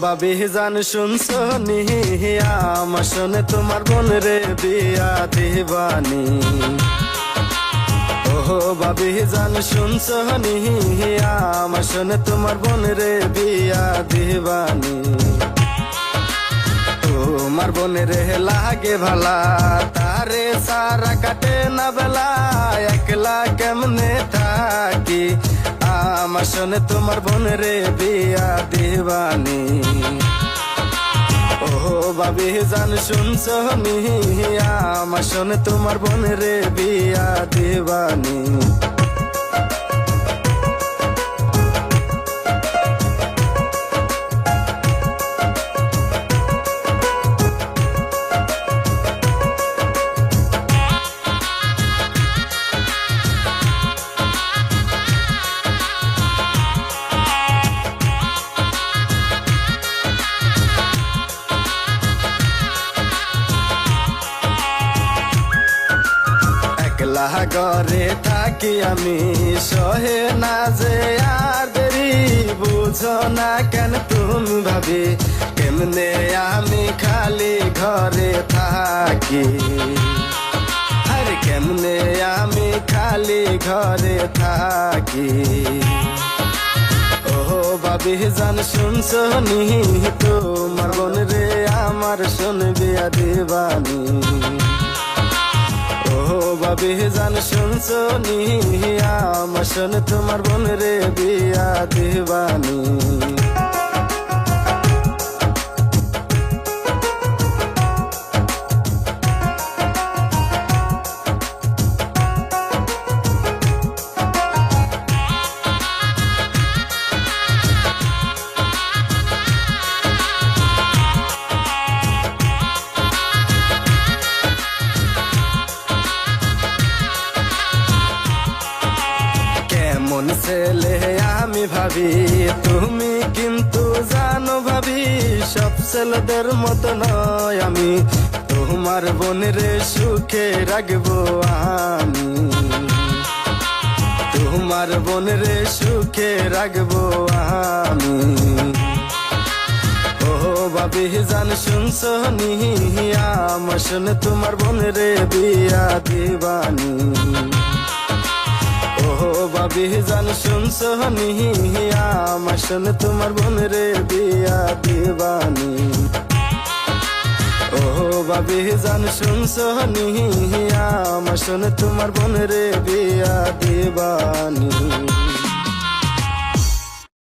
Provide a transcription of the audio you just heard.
ভাবি জান শুনছো নি আমার শোনে তোমার বোন রে বিয়া দিবানি। ও ভাবি জান শুনছো নি আমার শোনে তোমার বোন রে বিয়া দিবানি। তোমার বোনে রে লাগে ভালা তারে সারা কাটে না বেলা একলা কেমনে থাকি আমার শোনে তোমার বোন রে বিয়া দিবানি। ও ভাবি জান শুনছো নি আমার শোনে তোমার বোন রে বিয়া দিবানি। ঘরে থাকি আমি সহে না যে আর দেরি বুঝো না কেন তুমি ভাবি কেমনে আমি খালি ঘরে থাকি। আরে কেমনে আমি খালি ঘরে থাকি। ও ভাবি জান শুনছো নি তোমার বোন রে আমার শোন বিয়া দিবানি। ও ভাবি জান শুনছো নি আমার শোন তোমার বোন রে বিয়া দিবানি। মন ছেলে আমি ভাবি তুমি কিন্তু জানো ভাবি সব ছেলেদের মতো নয় আমি তোমার বোনের সুখে রাখবো আমি। তোমার বোনের সুখে রাখবো আমি। ও ভাবি জান শুনছো নি আমার শোনে তোমার বোনের বিয়া দিবানি। ও ভাবি জান শুনছো নি আমার শোনে তোমার বোন রে বিয়া দিবানি। ও ভাবি জান শুনছো নি আমার শোনে তোমার বোন রে বিয়া দিবানি।